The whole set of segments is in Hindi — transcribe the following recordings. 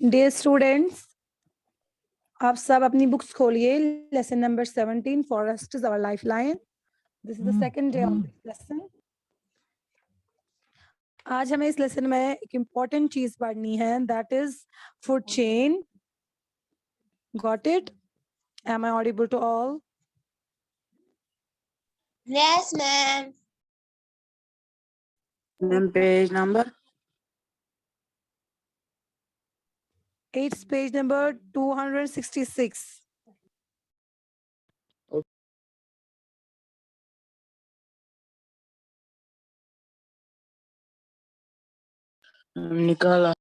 डियर स्टूडेंट्स, आप सब अपनी बुक्स खोलिए। Lesson number 17, forest is our lifeline. This is the second day of this lesson. आज हमें इस लेसन में एक इम्पॉर्टेंट चीज पढ़नी है, that is food chain. Got it? Am I audible to all? Yes, ma'am. Ma'am, page number? It's page number 266. निकाला।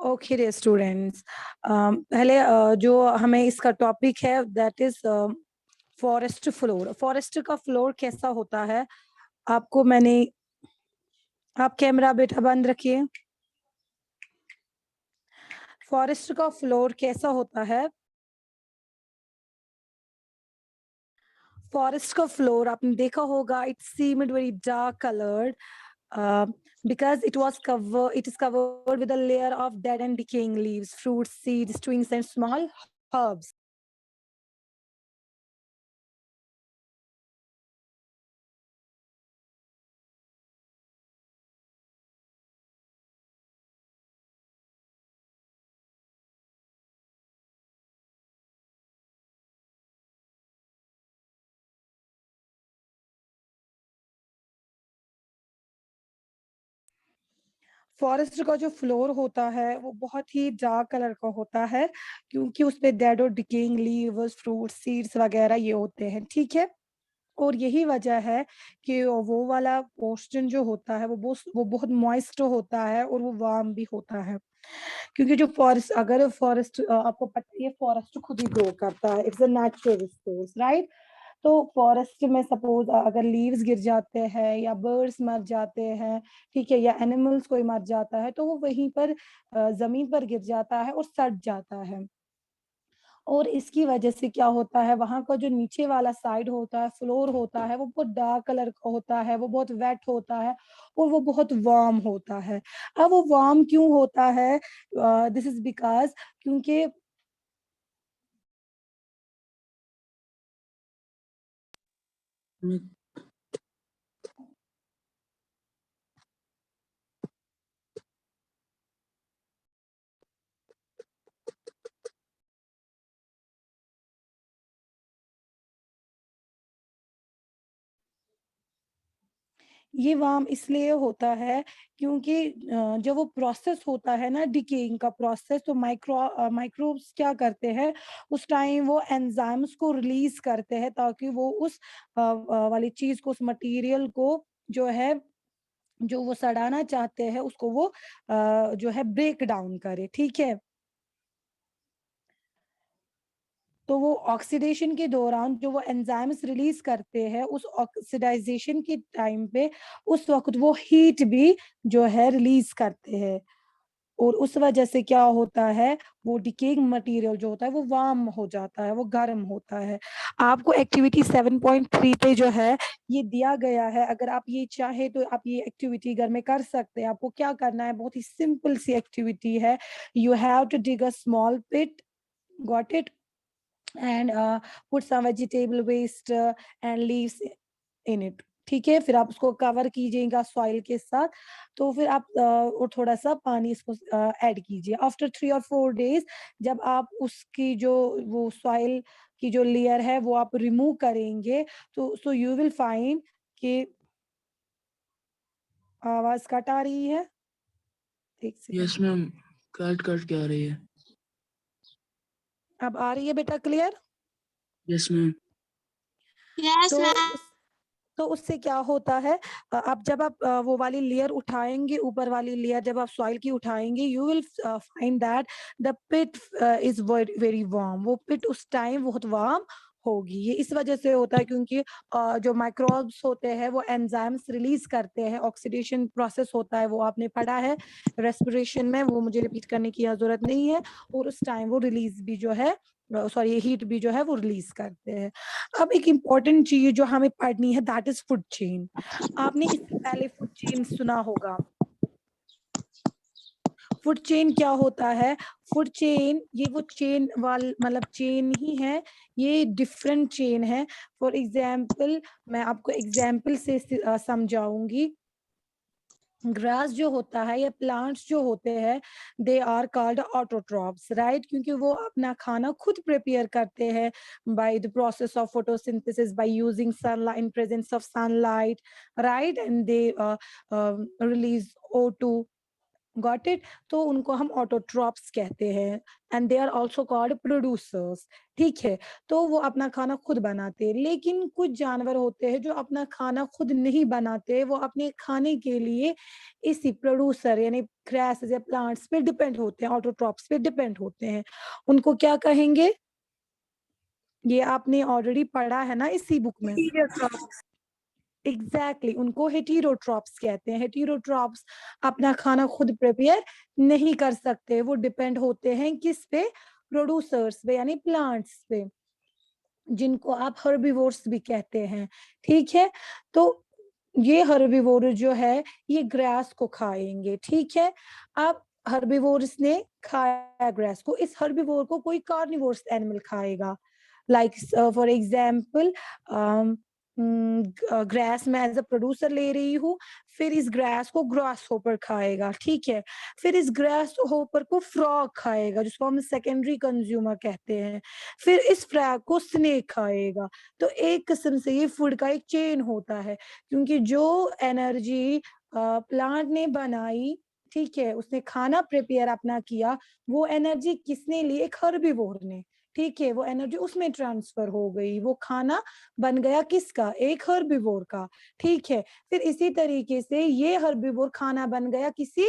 ओके डियर स्टूडेंट्स, पहले जो हमें इसका टॉपिक है that is forest floor. Forest का फ्लोर कैसा होता है, आपको मैंने, आप कैमरा बेटा बंद रखिए। फॉरेस्ट का फ्लोर कैसा होता है? फॉरेस्ट का फ्लोर आपने देखा होगा, it seemed very dark coloured because it is covered with a layer of dead and decaying leaves, fruits, seeds, twigs and small herbs. Forest का जो फ्लोर होता है वो बहुत ही डार्क कलर का होता है, क्योंकि उस पे डेड और डिकेइंग लीव्स, फ्रूट्स, सीड्स वगैरह ये होते हैं, ठीक है। और यही वजह है कि वो वाला पोर्शन जो होता है वो बहुत मॉइस्ट होता है और वो वार्म भी होता है, क्योंकि जो फॉरेस्ट, अगर फॉरेस्ट आपको पता है फॉरेस्ट खुद ही ग्रो करता है, it's a natural resource, right. तो फॉरेस्ट में सपोज अगर लीव्स गिर जाते हैं या बर्ड्स मर जाते हैं, ठीक है, या एनिमल्स कोई मर जाता है, तो वो वहीं पर जमीन पर गिर जाता है और सड़ जाता है। और इसकी वजह से क्या होता है, वहां का जो नीचे वाला साइड होता है, फ्लोर होता है, वो बहुत डार्क कलर का होता है, वो बहुत वेट होता है और वो बहुत वार्म होता है। अब वो वार्म क्यों होता है? दिस इज बिकॉज, क्योंकि ये वार्म इसलिए होता है क्योंकि जब वो प्रोसेस होता है ना, डिकेइंग का प्रोसेस, तो माइक्रोब्स क्या करते हैं, उस टाइम वो एंजाइम्स को रिलीज करते हैं ताकि वो उस वाली चीज को, उस मटेरियल को जो है, जो वो सड़ाना चाहते हैं उसको वो जो है ब्रेक डाउन करे, ठीक है। तो वो ऑक्सीडेशन के दौरान जो वो एंजाइम्स रिलीज करते हैं, उस ऑक्सीडाइजेशन के टाइम पे उस वक्त वो हीट भी जो है रिलीज करते हैं, और उस वजह से क्या होता है, वो डिकेइंग मटेरियल जो होता है वो वार्म हो जाता है, वो गर्म होता है। आपको एक्टिविटी 7.3 पे जो है ये दिया गया है, अगर आप ये चाहे तो आप ये एक्टिविटी घर में कर सकते हैं। आपको क्या करना है, बहुत ही सिंपल सी एक्टिविटी है। You have to dig a small pit, got it, and put some vegetable waste and leaves in it, ठीक है। फिर आप उसको कवर कीजिएगा सॉइल के साथ, तो फिर आप और थोड़ा सा पानी इसको ऐड कीजिए। आफ्टर 3 और 4 days जब आप उसकी जो वो सॉइल की जो लेयर है वो आप रिमूव करेंगे, तो सो यू विल फाइंड कि आवाज कट आ रही है। एक yes second, ma'am, cut cut क्या रही है? अब आ रही है बेटा क्लियर? Yes ma'am. Yes, तो ma'am. तो उससे क्या होता है, अब जब आप वो वाली लेयर उठाएंगे, ऊपर वाली लेयर जब आप सॉइल की उठाएंगे, you will find that the pit is very warm. वो पिट उस टाइम बहुत वार्म होगी। ये इस वजह से होता है क्योंकि जो माइक्रोब्स होते हैं वो एंजाइम्स रिलीज करते हैं, ऑक्सीडेशन प्रोसेस होता है, वो आपने पढ़ा है रेस्पिरेशन में, वो मुझे रिपीट करने की जरूरत नहीं है, और उस टाइम वो रिलीज भी जो है सॉरी हीट भी जो है वो रिलीज करते हैं। अब एक इम्पॉर्टेंट चीज जो हमें पढ़नी है दैट इज फूड चेन। आपने इससे पहले फूड चेन सुना होगा। फूड चेन क्या होता है? फूड चेन ये वो चेन वाल मतलब चेन ही है, ये डिफरेंट चेन है। फॉर एग्जाम्पल मैं आपको एग्जाम्पल से समझाऊंगी। ग्रास जो होता है या प्लांट्स जो होते हैं they are called autotrophs, right, क्योंकि वो अपना खाना खुद प्रिपेयर करते हैं by the process of photosynthesis, by using sunlight, in presence of sunlight, right, and they release O2। Got it? तो उनको हम ऑटोट्रॉप्स कहते हैं and they are also called producers. ठीक है, तो वो अपना खाना खुद बनाते हैं। लेकिन कुछ जानवर होते हैं जो अपना खाना खुद नहीं बनाते, वो अपने खाने के लिए इसी प्रोड्यूसर यानी ग्रास या प्लांट्स पे डिपेंड होते हैं, ऑटोट्रॉप्स पे डिपेंड होते हैं। उनको क्या कहेंगे? ये आपने ऑलरेडी पढ़ा है ना इसी बुक में। एग्जैक्टली उनको हेटेरोट्रॉप्स कहते हैं। हेटेरोट्रॉप्स अपना खाना खुद प्रिपेयर नहीं कर सकते, वो डिपेंड होते हैं किस पे? प्रोड्यूसर्स पे यानी प्लांट्स पे, जिनको आप हर्बीवोर्स भी कहते हैं। ठीक है, तो ये हर्बीवोर जो है ये ग्रास को खाएंगे। ठीक है, अब हर्बीवोर्स ने खाया ग्रास को, इस हर्बीवोर को कोई कार्निवोर्स एनिमल खाएगा। लाइक फॉर एग्जाम्पल ग्रास में एज अ प्रोड्यूसर ले रही हूँ, फिर इस ग्रास को ग्रास होपर खाएगा। ठीक है, फिर इस ग्रास होपर को फ्रॉग खाएगा जिसको हम सेकेंडरी कंज्यूमर कहते हैं, फिर इस फ्रॉग को स्नेक खाएगा। तो एक किस्म से ये फूड का एक चेन होता है, क्योंकि जो एनर्जी प्लांट ने बनाई, ठीक है, उसने खाना प्रिपेयर अपना किया, वो एनर्जी किसने ली? एक हर्बीवोर ने। ठीक है, वो एनर्जी उसमें ट्रांसफर हो गई, वो खाना बन गया किसका? एक हर्बीवोर का। ठीक है, फिर इसी तरीके से ये हर्बीवोर खाना बन गया किसी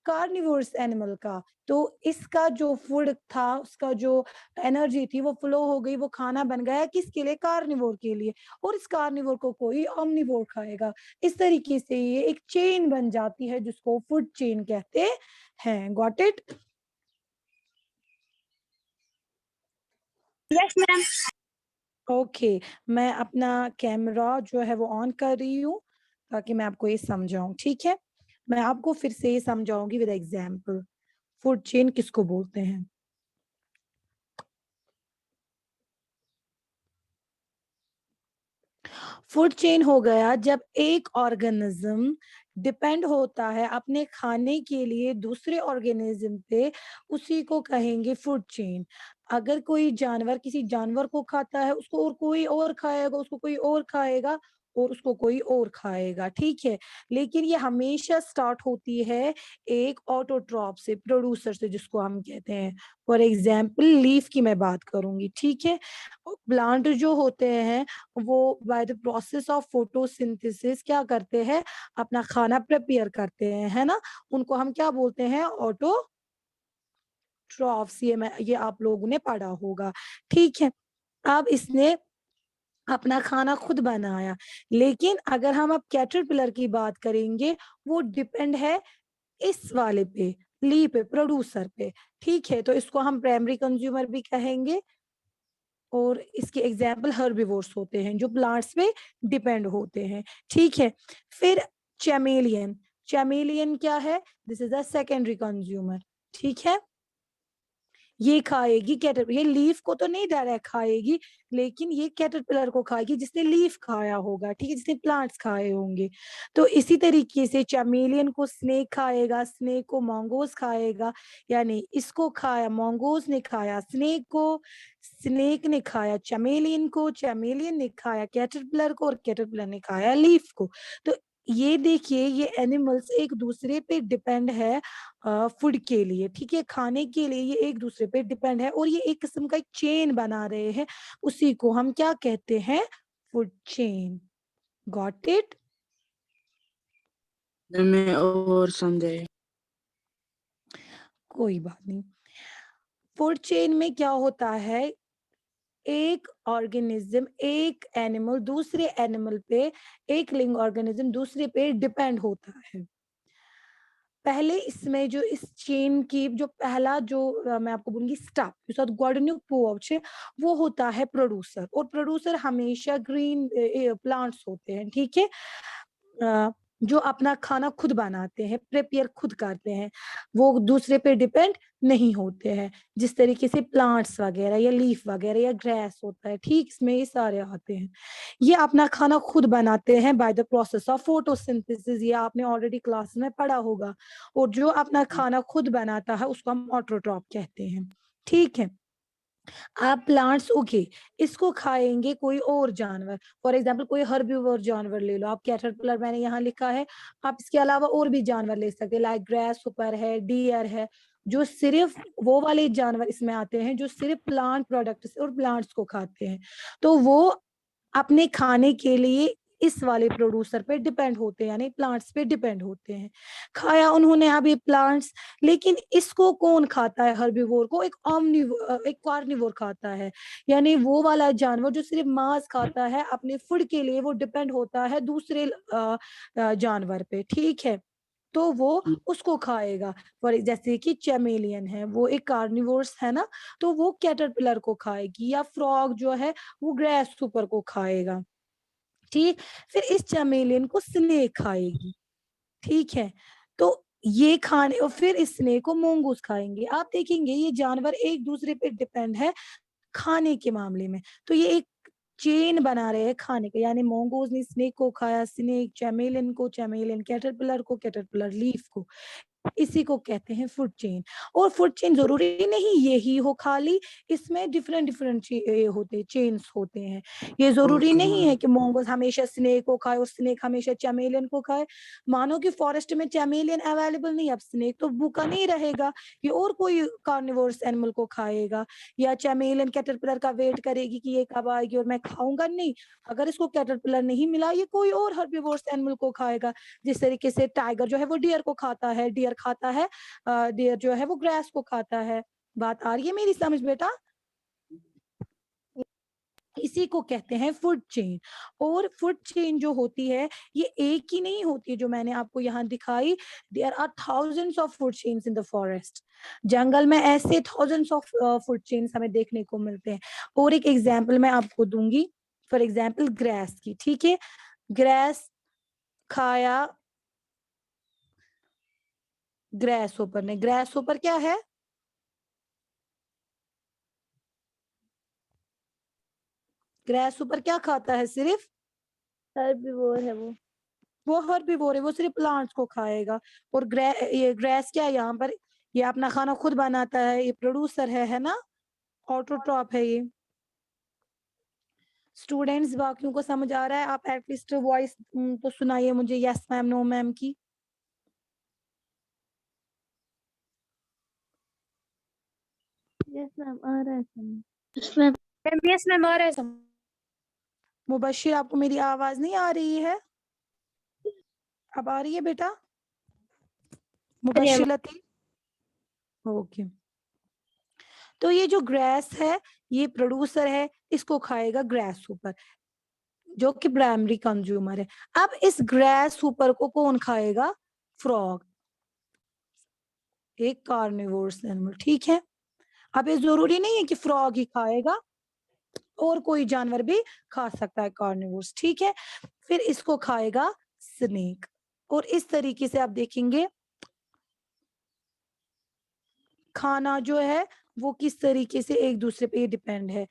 कार्निवोरस एनिमल का। तो इसका जो फूड था, उसका जो एनर्जी थी वो फ्लो हो गई, वो खाना बन गया किसके लिए? कार्निवोर के लिए। और इस कार्निवोर को कोई ओमनिवोर खाएगा। इस तरीके से ये एक चेन बन जाती है जिसको फूड चेन कहते हैं। Got it? Yes, ma'am. Okay, मैं अपना कैमरा जो है वो ऑन कर रही हूँ ताकि मैं आपको ये समझाऊं। ठीक है, मैं आपको फिर से ये समझाऊंगी विद एग्जाम्पल फूड चेन किसको बोलते हैं। फूड चेन हो गया जब एक ऑर्गेनिज्म डिपेंड होता है अपने खाने के लिए दूसरे ऑर्गेनिज्म पे, उसी को कहेंगे फूड चेन। अगर कोई जानवर किसी जानवर को खाता है, उसको और कोई और खाएगा, उसको कोई और खाएगा, और उसको कोई और खाएगा। ठीक है, लेकिन ये हमेशा स्टार्ट होती है एक ऑटोट्रॉप से, प्रोड्यूसर से, जिसको हम कहते हैं। फॉर एग्जाम्पल लीफ की मैं बात करूंगी। ठीक है, प्लांट जो होते हैं वो bye the process of photosynthesis क्या करते हैं? अपना खाना प्रिपेयर करते हैं, है ना। उनको हम क्या बोलते हैं? ऑटोट्रॉफ्स। ये आप लोगों ने पढ़ा होगा। ठीक है, अब इसने अपना खाना खुद बनाया। लेकिन अगर हम अब कैटरपिलर की बात करेंगे, वो डिपेंड है इस वाले पे, ली पे, प्रोड्यूसर पे। ठीक है, तो इसको हम प्राइमरी कंज्यूमर भी कहेंगे। और इसके एग्जाम्पल हर्बिवोर्स होते हैं जो प्लांट्स पे डिपेंड होते हैं। ठीक है, फिर चैमेलियन। चैमेलियन क्या है? This is a secondary consumer. ठीक है, ये खाएगी कैटरपिलर, ये लीफ को तो नहीं डायरेक्ट खाएगी, लेकिन ये कैटरपिलर को खाएगी जिसने लीफ खाया होगा। ठीक है, जिसने प्लांट्स खाए होंगे। तो इसी तरीके से चैमेलियन को स्नेक खाएगा, स्नेक को मंगोज खाएगा, यानी इसको खाया मंगोज ने, खाया स्नेक को, स्नेक ने खाया चैमेलियन को, चैमेलियन ने खाया कैटरपिलर को, और कैटरपिलर ने खाया लीफ को। तो ये देखिए, ये एनिमल्स एक दूसरे पे डिपेंड है फूड के लिए। ठीक है, खाने के लिए ये एक दूसरे पे डिपेंड है, और ये एक किस्म का एक चेन बना रहे हैं। उसी को हम क्या कहते हैं? Food chain. Got it? मैं और समझाए। कोई बात नहीं। फूड चेन में क्या होता है? एक ऑर्गेनिज्म, एक एनिमल दूसरे एनिमल पे, एक लिविंग ऑर्गेनिज्म दूसरे पे डिपेंड होता है। पहले इसमें जो इस चेन की जो पहला जो मैं आपको बोलूंगी स्टेप यू साथ गॉर्डनिंग पोच है वो होता है प्रोड्यूसर, और प्रोड्यूसर हमेशा ग्रीन प्लांट्स होते हैं, ठीक है, जो अपना खाना खुद बनाते हैं, प्रिपेयर खुद करते हैं, वो दूसरे पे डिपेंड नहीं होते हैं, जिस तरीके से प्लांट्स वगैरह या लीफ वगैरह या ग्रास होता है, ठीक, इसमें ये सारे आते हैं। ये अपना खाना खुद बनाते हैं by the process of photosynthesis, ये आपने ऑलरेडी क्लास में पढ़ा होगा। और जो अपना खाना खुद बनाता है उसको हम ऑटोट्रॉप कहते हैं, ठीक है। आप प्लांट्स उगे, इसको खाएंगे कोई और जानवर, फॉर एग्जाम्पल कोई हर्बीवोर जानवर ले लो आप, कैटरपिलर मैंने यहाँ लिखा है, आप इसके अलावा और भी जानवर ले सकते हैं, लाइक ग्रास सुपर है, डियर है, जो सिर्फ वो वाले जानवर इसमें आते हैं जो सिर्फ प्लांट प्रोडक्ट्स और प्लांट्स को खाते हैं, तो वो अपने खाने के लिए इस वाले प्रोड्यूसर पे डिपेंड होते हैं, यानी प्लांट्स पे डिपेंड होते हैं। खाया उन्होंने अभी प्लांट्स, लेकिन इसको कौन खाता है, हर्बीवोर को एक एक कार्निवोर खाता है, यानी वो वाला जानवर जो सिर्फ मांस खाता है, अपने फूड के लिए वो डिपेंड होता है दूसरे जानवर पे, ठीक है, तो वो उसको खाएगा। फॉर जैसे कि चैमेलियन है वो एक कार्निवोर्स है ना, तो वो कैटरपिलर को खाएगी, या फ्रॉग जो है वो ग्रास सुपर को खाएगा, ठीक। फिर इस चैमेलियन को स्नेक खाएगी, ठीक है, तो ये खाने, और फिर इस स्नेक को मोंगूस खाएंगे। आप देखेंगे ये जानवर एक दूसरे पे डिपेंड है खाने के मामले में, तो ये एक चेन बना रहे हैं खाने का, यानी मोंगोज ने स्नेक को खाया, स्नेक चैमेलियन को, चैमेलियन कैटरपिलर को, कैटरपिलर लीफ को, इसी को कहते हैं फूड चेन। और फूड चेन जरूरी नहीं यही हो खाली, इसमें डिफरेंट डिफरेंट होते चेन्स होते हैं, ये जरूरी नहीं है कि मोंगोज हमेशा स्नेक को खाए और स्नेक हमेशा चैमेलियन को खाए। मानो कि फॉरेस्ट में चैमेलियन अवेलेबल नहीं, अब स्नेक तो भूखा नहीं रहेगा, ये और कोई कार्निवोरस एनिमल को खाएगा, या चैमेलियन कैटरपिलर का वेट करेगी कि ये कब आएगी और मैं खाऊंगा, नहीं, अगर इसको कैटरपिलर नहीं मिला ये कोई और हर्बीवोरस एनिमल को खाएगा। जिस तरीके से टाइगर जो है वो डियर को खाता है, डियर खाता है, डियर जो है वो ग्रास को खाता है। बात आ रही है मेरी समझ बेटा? इसी को कहते हैं फूड चेन। और फूड चेन जो होती है ये एक ही नहीं होती है जो मैंने आपको यहाँ दिखाई, there are thousands of food chains in the forest, जंगल में ऐसे थाउजेंड्स ऑफ फूड चेन्स हमें देखने को मिलते हैं। और एक एग्जाम्पल मैं आपको दूंगी, फॉर एग्जाम्पल ग्रास की, ठीक है, ग्रास खाया ग्रास ऊपर ने, ग्रास ऊपर क्या है, ग्रास ऊपर क्या खाता है, सिर्फ हर्बीवोर है वो हर्बीवोर है, वो सिर्फ प्लांट्स को खाएगा। और ये ग्रास क्या है यहाँ पर, ये अपना खाना खुद बनाता है, ये प्रोड्यूसर है ना, ऑटोट्रॉप है ये। स्टूडेंट्स बाकियों को समझ आ रहा है? आप एटलीस्ट वॉइस तो सुनाइए मुझे, यस मैम नो मैम की। यस मैम आ रहा है समझ। यस मैम आ रहा है समझ। मुबशिर आपको मेरी आवाज नहीं आ रही है? अब आ रही है बेटा? मुबशिर लतीफ, ओके। तो ये जो ग्रास है ये प्रोड्यूसर है, इसको खाएगा ग्रास सुपर जो कि प्राइमरी कंज्यूमर है। अब इस ग्रास सुपर को कौन खाएगा, फ्रॉग, एक कार्निवोरस एनिमल, ठीक है। अब ये जरूरी नहीं है कि फ्रॉग ही खाएगा, और कोई जानवर भी खा सकता है कार्निवोरस, ठीक है। फिर इसको खाएगा स्नेक। और इस तरीके से आप देखेंगे खाना जो है वो किस तरीके से एक दूसरे पे डिपेंड है।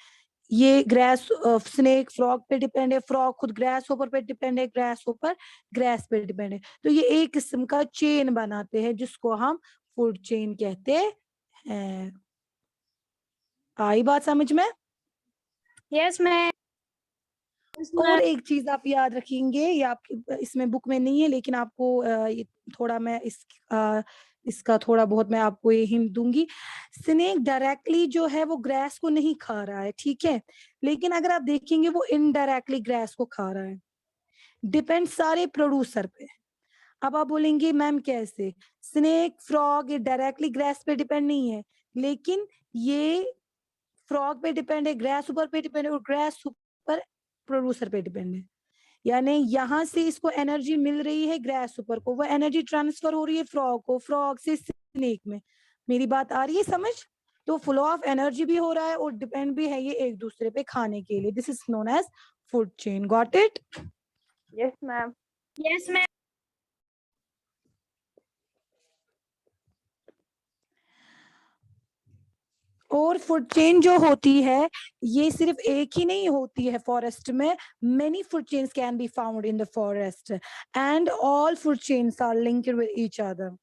ये ग्रास स्नेक फ्रॉग पे डिपेंड है, फ्रॉग खुद ग्रास ऊपर पे डिपेंड है, ग्रास ऊपर ग्रास पे डिपेंड है, तो ये एक किस्म का चेन बनाते हैं जिसको हम फूड चेन कहते हैं। आई बात समझ में? Yes ma'am. और एक चीज आप याद रखेंगे, ये आपकी इसमें बुक में नहीं है लेकिन आपको ये थोड़ा मैं इसका थोड़ा बहुत मैं आपको ये हिंट दूंगी। स्नेक डायरेक्टली जो है वो ग्रास को नहीं खा रहा है, ठीक है, लेकिन अगर आप देखेंगे वो इनडायरेक्टली ग्रास को खा रहा है, डिपेंड सारे प्रोड्यूसर पे। अब आप बोलेंगे मैम कैसे, स्नेक फ्रॉग ये डायरेक्टली ग्रास पे डिपेंड नहीं है, लेकिन ये फ्रॉग पे डिपेंड है, ग्रास ऊपर पे डिपेंड है, और ग्रास ऊपर प्रोड्यूसर पे डिपेंड है। यानी यहाँ से इसको एनर्जी मिल रही है ग्रास ऊपर को, वो एनर्जी ट्रांसफर हो रही है फ्रॉग को, फ्रॉग से स्नेक में। मेरी बात आ रही है समझ? तो फ्लो ऑफ एनर्जी भी हो रहा है और डिपेंड भी है ये एक दूसरे पे खाने के लिए। This is known as food chain. Got it? Yes ma'am. Yes ma'am. और फूड चेन जो होती है ये सिर्फ एक ही नहीं होती है फॉरेस्ट में, many food chains can be found in the forest and all food chains are linked with each other.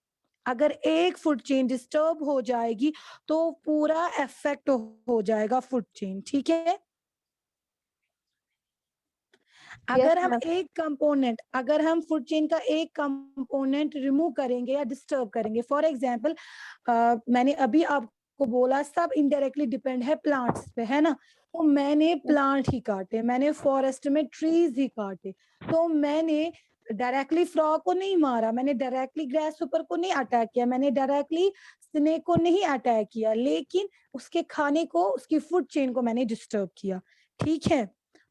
अगर एक फूड चेन डिस्टर्ब हो जाएगी तो पूरा इफेक्ट हो जाएगा फूड चेन, ठीक है? अगर हम ma'am. एक कंपोनेंट, अगर हम फूड चेन का एक कंपोनेंट रिमूव करेंगे या डिस्टर्ब करेंगे, फॉर एग्जांपल मैंने अभी आपको बोला सब इनडायरेक्टली डिपेंड है प्लांट्स पे, है ना? तो मैंने प्लांट ही काटे, मैंने फॉरेस्ट में ट्रीज ही काटे, तो मैंने डायरेक्टली फ्रॉग को नहीं मारा, मैंने डायरेक्टली ग्रास ऊपर को नहीं अटैक किया, मैंने डायरेक्टली स्नेक को नहीं अटैक किया, लेकिन उसके खाने को, उसकी फूड चेन को मैंने डिस्टर्ब किया, ठीक है?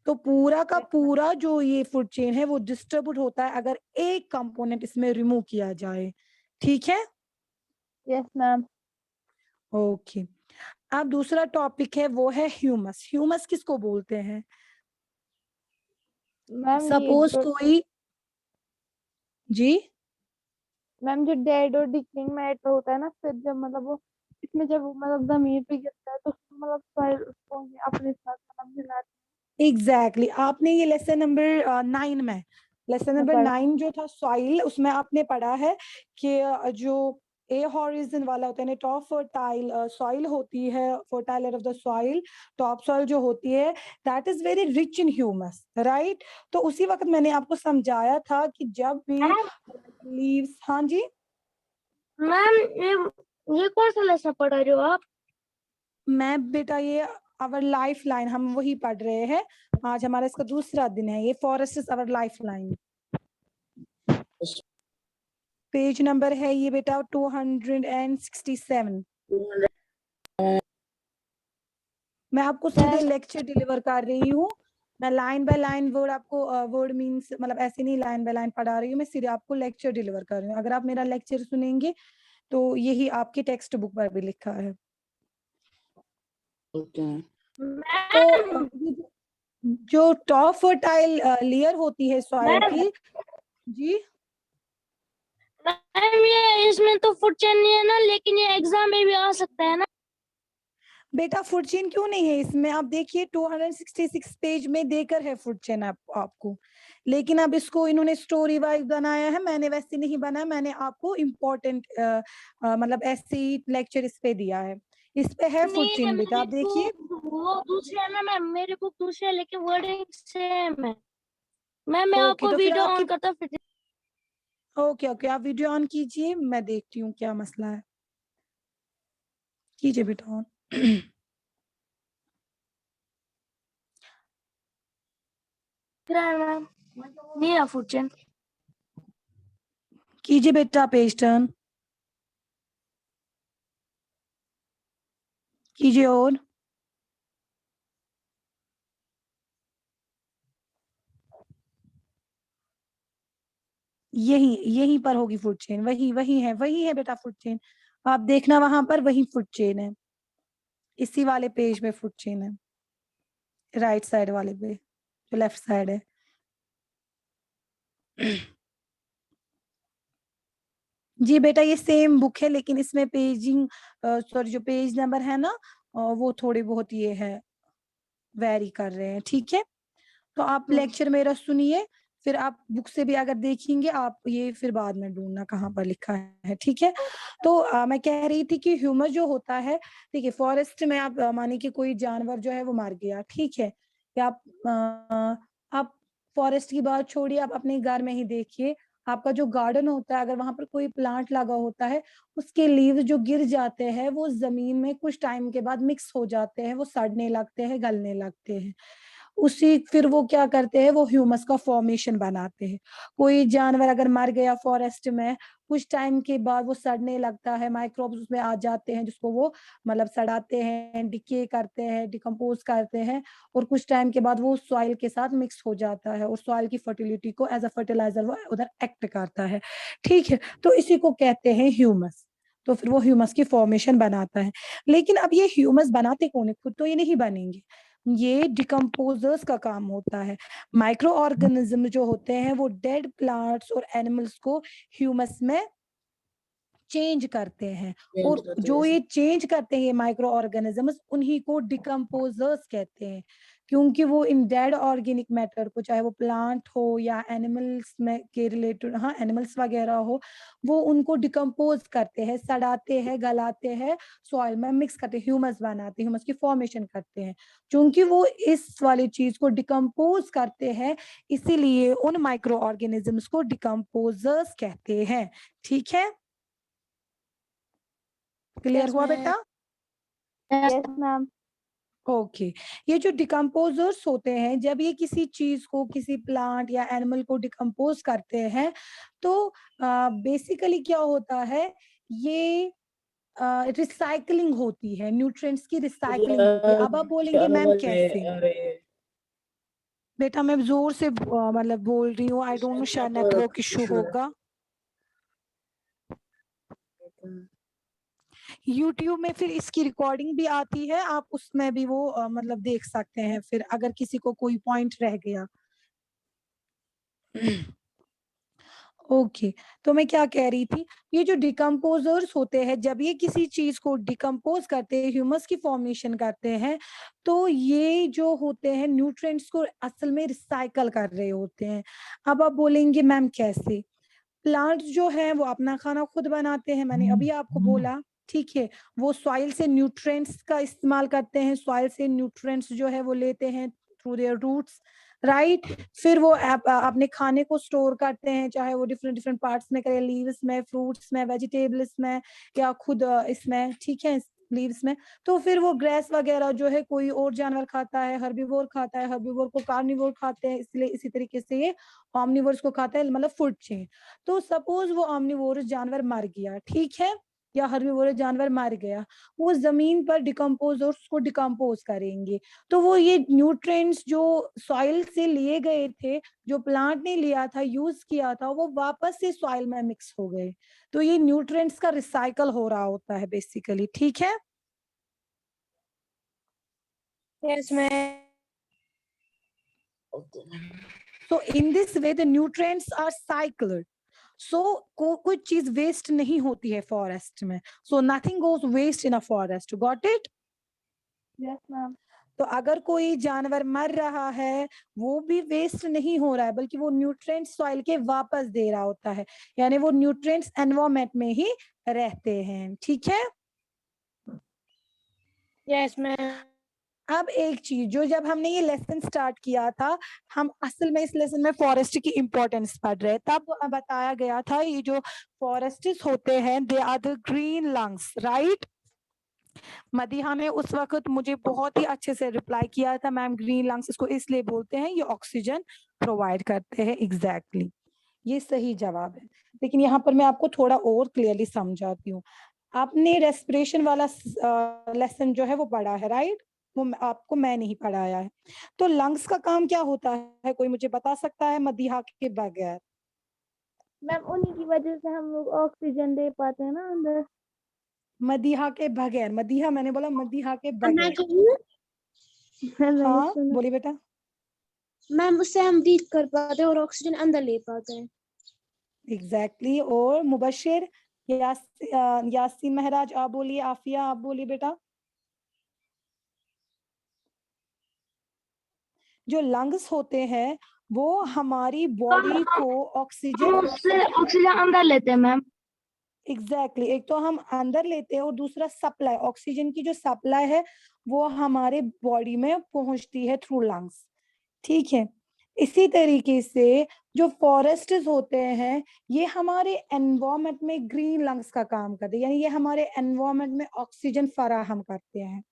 तो पूरा का पूरा जो ये फूड चेन है वो डिस्ट्रीब्यूट होता है अगर एक कंपोनेंट इसमें रिमूव किया जाए, ठीक है? Yes ma'am. ओके, अब दूसरा टॉपिक है वो है ह्यूमस। ह्यूमस किसको बोलते हैं? मैम सपोज कोई, जी मैम जो डेड और डिकेइंग मैटर होता है ना, फिर जब मतलब वो इसमें जब वो मतलब जमीन पे गिरता है तो उसमें मतलब soil उसको अपने साथ मतलब मिलाते एग्जैक्टली आपने ये लेसन नंबर 9 में, लेसन नंबर पढ़ा। 9 जो था सॉइल, उसमें आपने पढ़ा है कि जो ए हॉरिजन वाला होता है, टॉप फर्टाइल सॉइल होती है, fertile of the soil, top soil जो होती है that is very rich in humus, right? तो उसी वक्त मैंने आपको समझाया था कि जब भी लीव्स, हाँ जी मैम ये कौन सा लेसन पढ़ा रहे हो आप? मैं बेटा ये आवर लाइफ लाइन हम वही पढ़ रहे हैं, आज हमारा इसका दूसरा दिन है, ये forest is our life line. Page number है ये बेटा 267। मैं आपको सीधे लेक्चर डिलीवर कर रही हूँ, मैं लाइन बाय लाइन वर्ड आपको वर्ड मींस मतलब ऐसे नहीं लाइन बाय लाइन पढ़ा रही हूँ, मैं सीधे आपको लेक्चर डिलीवर कर रही हूँ। अगर आप मेरा लेक्चर सुनेंगे तो यही आपकी टेक्स्ट बुक पर भी लिखा है। Okay. तो जो टॉप फर्टाइल लेयर होती है सॉइल की, जी मैम ये इसमें तो फूड चेन नहीं है ना, लेकिन ये एग्जाम में भी आ सकता है ना? बेटा फूड चेन क्यों नहीं है इसमें? आप देखिए 266 पेज में देकर है फूड चेन आपको, लेकिन अब इसको इन्होंने स्टोरी वाइज बनाया है, मैंने वैसे नहीं बनाया, मैंने आपको इम्पोर्टेंट मतलब ऐसे ही लेक्चर इस पे दिया है, इस पे है फूड नहीं चेन बेटा, आप देखिए। वो दूसरे है ना मैम, मेरी बुक दूसरी है लेकिन वर्डिंग सेम है। मैम मैं ओके आपको तो फिर वीडियो आपकी, ऑन करता हूँ फिर। ओके ओके आप वीडियो ऑन कीजिए, मैं देखती हूँ क्या मसला है, कीजिए बेटा ऑन। मैम नहीं है फूड चेन। कीजिए बेटा पेज टर्न कीजिए और यही यहीं पर होगी फूड चेन, वही वही है बेटा फूड चेन, आप देखना वहां पर वही फूड चेन है, इसी वाले पेज में फूड चेन है, राइट साइड वाले पे जो लेफ्ट साइड है। जी बेटा ये सेम बुक है लेकिन इसमें पेजिंग सॉरी जो पेज नंबर है ना वो थोड़ी बहुत ये है वेरी कर रहे हैं, ठीक है? तो आप लेक्चर मेरा सुनिए, फिर आप बुक से भी अगर देखेंगे आप ये फिर बाद में ढूंढना कहाँ पर लिखा है, ठीक है? तो मैं कह रही थी कि ह्यूमस जो होता है, ठीक है, फॉरेस्ट में आप मानिए कि कोई जानवर जो है वो मर गया, ठीक है, या आप फॉरेस्ट की बात छोड़िए, आप अपने घर में ही देखिए, आपका जो गार्डन होता है अगर वहां पर कोई प्लांट लगा होता है, उसके लीव्स जो गिर जाते हैं वो जमीन में कुछ टाइम के बाद मिक्स हो जाते हैं, वो सड़ने लगते हैं, गलने लगते हैं, उसी फिर वो क्या करते हैं, वो ह्यूमस का फॉर्मेशन बनाते हैं। कोई जानवर अगर मर गया फॉरेस्ट में, कुछ टाइम के बाद वो सड़ने लगता है, माइक्रोब्स उसमें आ जाते हैं जिसको वो मतलब सड़ाते हैं, डिके करते हैं, डिकम्पोज करते हैं, और कुछ टाइम के बाद वो सॉइल के साथ मिक्स हो जाता है और सॉइल की फर्टिलिटी को एज अ फर्टिलाइजर वो उधर एक्ट करता है। ठीक है, तो इसी को कहते हैं ह्यूमस। तो फिर वो ह्यूमस की फॉर्मेशन बनाता है। लेकिन अब ये ह्यूमस बनाते कौन है, खुद तो ये नहीं बनेंगे, ये डिकम्पोजर्स का काम होता है। माइक्रो ऑर्गेनिज्म जो होते हैं वो डेड प्लांट्स और एनिमल्स को ह्यूमस में चेंज करते हैं, और जो ये चेंज करते हैं माइक्रो ऑर्गेनिजम्स, उन्हीं को डिकम्पोजर्स कहते हैं। क्योंकि वो इन डेड ऑर्गेनिक मैटर को, चाहे वो प्लांट हो या एनिमल्स में के रिलेटेड, हाँ एनिमल्स वगैरह हो, वो उनको डिकम्पोज करते हैं, सड़ाते हैं, गलाते हैं, सॉइल में मिक्स करते हैं, ह्यूमस बनाते हैं, ह्यूमस की फॉर्मेशन करते हैं। क्योंकि वो इस वाली चीज को डिकम्पोज करते हैं, इसीलिए उन माइक्रो ऑर्गेनिजम्स को डिकम्पोजर्स कहते हैं। ठीक है, क्लियर हुआ बेटा? Yes ma'am. ओके। ये जो डिकम्पोजर्स होते हैं, जब ये किसी चीज को, किसी प्लांट या एनिमल को डिकम्पोज करते हैं, तो बेसिकली क्या होता है, ये रिसाइकलिंग होती है, न्यूट्रिएंट्स की रिसाइकलिंग होती है। अब आप बोलेंगे मैम कैसे? बेटा मैं जोर से मतलब बोल रही हूँ, आई डोंट नो, शायद नेटवर्क इशू होगा। YouTube में फिर इसकी रिकॉर्डिंग भी आती है, आप उसमें भी वो मतलब देख सकते हैं, फिर अगर किसी को कोई पॉइंट रह गया। ओके, तो मैं क्या कह रही थी, ये जो डिकम्पोजर्स होते हैं, जब ये किसी चीज को डिकम्पोज करते हैं, ह्यूमस की फॉर्मेशन करते हैं, तो ये जो होते हैं न्यूट्रिएंट्स को असल में रिसाइकल कर रहे होते हैं। अब आप बोलेंगे मैम कैसे? प्लांट्स जो है वो अपना खाना खुद बनाते हैं, मैंने अभी आपको बोला। ठीक है, वो सॉइल से न्यूट्रिएंट्स का इस्तेमाल करते हैं, सॉइल से न्यूट्रिएंट्स जो है वो लेते हैं थ्रू देयर रूट्स, राइट। फिर वो अपने खाने को स्टोर करते हैं, चाहे वो डिफरेंट डिफरेंट पार्ट्स में करें, लीव्स में, फ्रूट्स में, वेजिटेबल्स में, या खुद इसमें, ठीक है, लीव्स में। तो फिर वो ग्रेस वगैरह जो है कोई और जानवर खाता है, हर्बीवोर खाता है, हर्बीवोर को कार्निवोर खाते हैं, इसलिए इसी तरीके से ये ऑमनिवोर्स को खाता है, मतलब फूड चेन। तो सपोज वो ऑमनिवोरस जानवर मर गया, ठीक है, या हर्बीवोरस जानवर मर गया, वो जमीन पर डिकम्पोजर्स को डिकम्पोज करेंगे। तो वो ये न्यूट्रिएंट्स जो सॉइल से लिए गए थे, जो प्लांट ने लिया था, यूज किया था, वो वापस से सॉइल में मिक्स हो गए। तो ये न्यूट्रिएंट्स का रिसाइकल हो रहा होता है बेसिकली। ठीक है, yes ma'am. so in this way the nutrients are cycled, so कोई चीज वेस्ट नहीं होती है फॉरेस्ट में, so nothing goes waste in a forest, got it? Yes ma'am. तो अगर कोई जानवर मर रहा है, वो भी वेस्ट नहीं हो रहा है, बल्कि वो न्यूट्रिएंट्स सॉइल के वापस दे रहा होता है, यानी वो न्यूट्रिएंट्स एनवायरमेंट में ही रहते हैं। ठीक है, यस मैम। अब एक चीज, जो जब हमने ये लेसन स्टार्ट किया था, हम असल में इस लेसन में फॉरेस्ट की इंपॉर्टेंस पढ़ रहे, तब बताया गया था ये जो फॉरेस्ट्स होते हैं, they are the green lungs, right. Madiha ने उस वक्त मुझे बहुत ही अच्छे से रिप्लाई किया था, मैम ग्रीन लंग्स इसको इसलिए बोलते हैं, ये ऑक्सीजन प्रोवाइड करते हैं। एग्जैक्टली, ये सही जवाब है। लेकिन यहाँ पर मैं आपको थोड़ा और क्लियरली समझाती हूँ। आपने रेस्पिरेशन वाला लेसन जो है वो पढ़ा है, राइट, वो आपको मैं नहीं पढ़ाया है। तो लंग्स का काम क्या होता है, कोई मुझे बता सकता है मदीहा के बगैर? मैम उन्हीं की वजह से हम लोग ऑक्सीजन दे पाते हैं ना अंदर। मदीहा के बगैर, मदीहा मैंने बोला मदीहा के मैं बगैर। कहूँ हाँ बोलिए बेटा। मैम, उससे हम ब्रीथ कर पाते हैं और ऑक्सीजन अंदर ले पाते हैं। एग्जैक्टली और मुबशिर, यासीन महराज आप बोलिए, आफिया आप बोलिए बेटा। जो लंग्स होते हैं वो हमारी बॉडी को ऑक्सीजन, उससे ऑक्सीजन अंदर लेते हैं मैम। एग्जैक्टली एक तो हम अंदर लेते हैं, और दूसरा सप्लाई, ऑक्सीजन की जो सप्लाई है वो हमारे बॉडी में पहुंचती है थ्रू लंग्स। ठीक है, इसी तरीके से जो फॉरेस्ट्स होते हैं, ये हमारे एनवायरमेंट में ग्रीन लंग्स का काम करते हैं, यानी ये हमारे एनवायरमेंट में ऑक्सीजन फराहम करते हैं।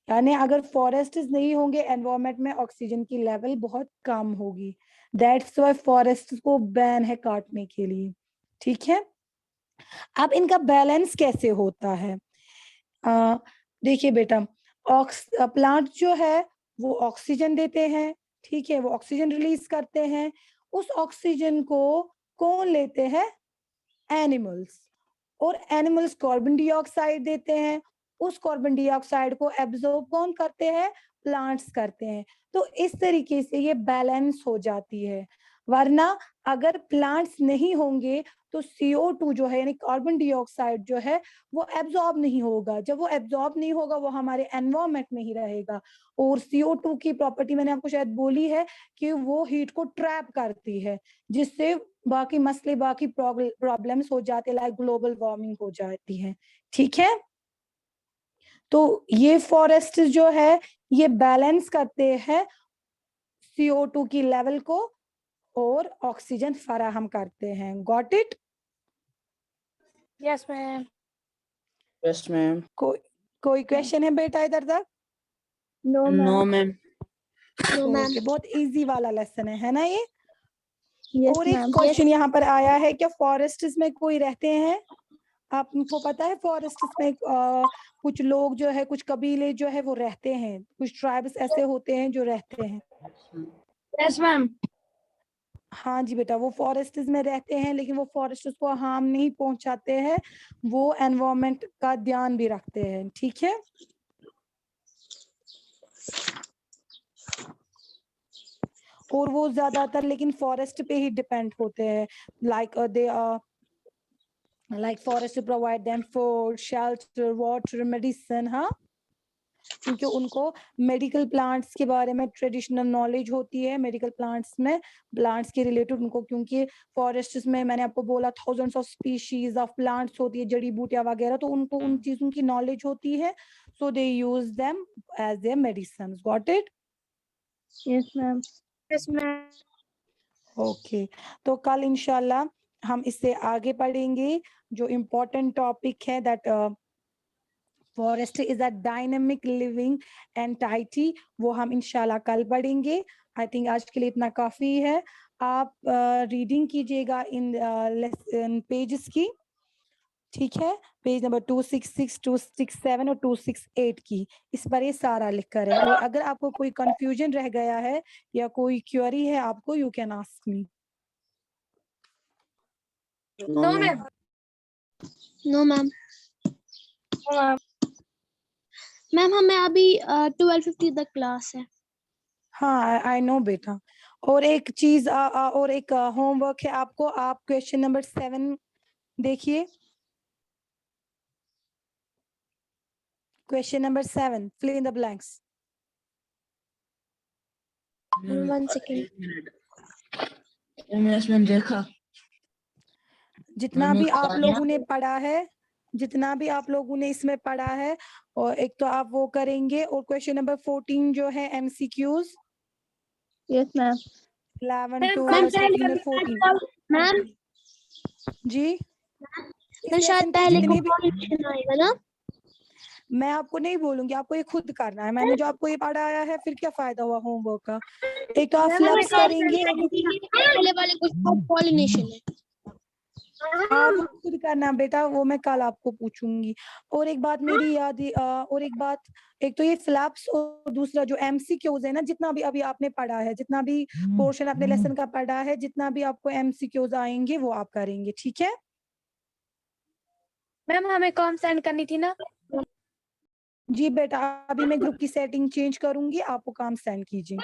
यानी अगर फॉरेस्ट नहीं होंगे एनवायरमेंट में ऑक्सीजन की लेवल बहुत कम होगी। दैट्स वाई फॉरेस्ट को बैन है काटने के लिए। ठीक है, अब इनका बैलेंस कैसे होता है? देखिए बेटा, प्लांट जो है वो ऑक्सीजन देते हैं, ठीक है, वो ऑक्सीजन रिलीज करते हैं। उस ऑक्सीजन को कौन लेते हैं? एनिमल्स। और एनिमल्स कार्बन डाइऑक्साइड देते हैं, उस कार्बन डाइऑक्साइड को एब्जॉर्ब कौन करते हैं? प्लांट्स करते हैं। तो इस तरीके से ये बैलेंस हो जाती है। वरना अगर प्लांट्स नहीं होंगे तो CO2 जो है यानी कार्बन डाइऑक्साइड जो है वो एब्जॉर्ब नहीं होगा। जब वो एब्जॉर्ब नहीं होगा वो हमारे एनवायरमेंट में ही रहेगा। और CO2 की प्रॉपर्टी मैंने आपको शायद बोली है कि वो हीट को ट्रैप करती है, जिससे बाकी मसले बाकी प्रॉब्लम्स हो जाते, लाइक ग्लोबल वार्मिंग हो जाती है। ठीक है, तो ये फॉरेस्ट जो है ये बैलेंस करते हैं CO2 की लेवल को और ऑक्सीजन फराहम करते हैं। Got it? Yes ma'am. Yes, ma'am. कोई क्वेश्चन है बेटा इधर तक? No No, ma'am. ma'am. Okay, बहुत इजी वाला लेसन है ना ये? यस और एक मैम। क्वेश्चन यहाँ पर आया है, क्या फॉरेस्ट में कोई रहते हैं? आपको पता है फॉरेस्ट में कुछ लोग जो है, कुछ कबीले जो है वो रहते हैं, कुछ ट्राइब्स ऐसे होते हैं जो रहते हैं। Yes ma'am. हाँ जी बेटा, वो फॉरेस्ट में रहते हैं लेकिन वो फॉरेस्ट को हार्म नहीं पहुंचाते हैं, वो एनवायरमेंट का ध्यान भी रखते हैं। ठीक है, और वो ज्यादातर लेकिन फॉरेस्ट पे ही डिपेंड होते हैं। Like forest provide them food, shelter, water, medicine. हाँ, क्योंकि उनको मेडिकल प्लांट्स के बारे में ट्रेडिशनल नॉलेज होती है, मेडिकल प्लांट्स में, प्लांट्स के रिलेटेड उनको, क्योंकि फॉरेस्ट में मैंने आपको बोला thousands of species of plants होती है, जड़ी बूटियां वगैरह, तो उनको उन चीजों की नॉलेज होती है, so they use them as their medicine. Got it? Yes ma'am. Yes ma'am. Okay, तो कल इंशाल्लाह हम इससे आगे पढ़ेंगे। जो इम्पोर्टेंट टॉपिक है that forest is a dynamic living entity, वो हम इंशाल्लाह कल पढ़ेंगे। आई थिंक आज के लिए इतना काफी है। आप रीडिंग कीजिएगा इन पेजेस की, ठीक है, पेज नंबर 266, 267 और 268 की, इस पर ये सारा लिख कर है। और अगर आपको कोई कंफ्यूजन रह गया है या कोई क्वेरी है आपको, you can ask me. No, ma'am. No ma'am. Ma'am हमें अभी 12:50 तक क्लास है। हाँ, आई नो बेटा। और एक चीज और एक होमवर्क है आपको, आप क्वेश्चन नंबर 7 देखिए। Question number 7, fill in the blanks। One second. एक मिनट। Yes, ma'am, देखा। जितना मैंने भी आप किया। लोगों ने पढ़ा है, जितना भी आप लोगों ने इसमें पढ़ा है, और एक तो आप वो करेंगे। और क्वेश्चन नंबर 14 जो है MCQs, यस मैम। 11, मैम 12, कल 13 और 14 मैम जी। मैं इस शायद लेसन के पहले जितने भी, कंपोजिशन आएगा ना। मैं आपको नहीं बोलूंगी, आपको ये खुद करना है। मैंने जो आपको ये पढ़ाया है, फिर क्या फायदा हुआ होमवर्क का? एक तो आप फ्लैप्स करेंगे, पहले वाले कुछ पॉलिनेशन है। हाँ वो खुद करना बेटा, वो मैं कल आपको पूछूंगी। और एक बात मेरी याद, और एक बात, एक तो ये फ्लैप्स, और दूसरा जो MCQs है ना, जितना भी अभी आपने पढ़ा है, जितना भी पोर्शन अपने लेसन का पढ़ा है, जितना भी आपको MCQs आएंगे वो आप करेंगे। ठीक है मैम हमें कॉम सेंड करनी थी ना। जी बेटा, अभी मैं ग्रुप की सेटिंग चेंज करूंगी, आपको काम सेंड कीजिए।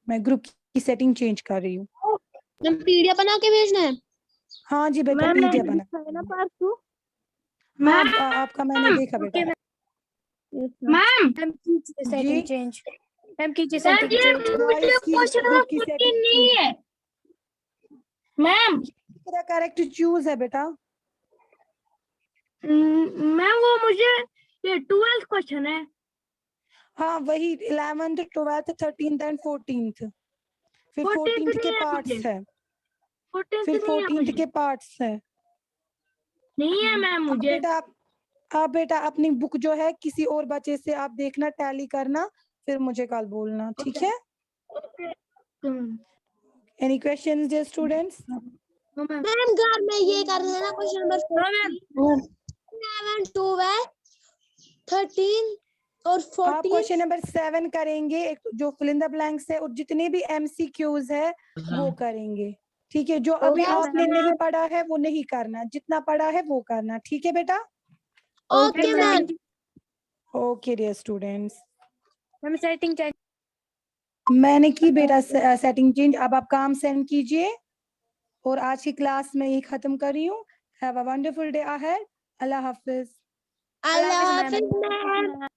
मैं ग्रुप की सेटिंग चेंज कर रही हूँ। मैम PDF बना के भेजना है। हाँ जी बेटा, मैम PDF बना। है ना परसों। हाँ, आपका मैंने देखा बेटा। Yes ma'am. मैम जी सेटिंग चेंज। मैम कीजिए सर, सेटिंग चेंज। गाइस की ग्रुप की सेटिंग नहीं है मैम। करेक्ट चूज है बेटा। मैम वो मुझे ये 12th क्वेश्चन है। हाँ वही 11th, 12th, 13th and 14th। फिर 14th के नहीं है पार्ट्स मुझे। है, 14th फिर नहीं है 14th मुझे। के पार्ट्स है। नहीं है मैम हाँ मुझे। बेटा, आप बेटा अपनी बुक जो है किसी और बच्चे से आप देखना, टैली करना, फिर मुझे कल बोलना, ठीक है? Any questions dear students? Ma'am घर में ये कर लेना क्वेश्चन नंबर 11 12 13 और आप 14 क्वेश्चन नंबर 7 करेंगे, एक जो फिल इन द ब्लैंक्स है, और जितने भी MCQs है वो करेंगे, ठीक है? जो अभी Okay, आपने ma'am. नहीं पढ़ा है वो नहीं करना, जितना पढ़ा है वो करना, ठीक है बेटा? Okay ma'am. Okay dear students, ma'am setting change मैंने की बेटा सेटिंग चेंज। अब आप काम सेंड कीजिए, और आज की क्लास में यही खत्म कर रही हूँ। Have a wonderful day ahead. Allah Hafiz. Allah Hafiz ma'am.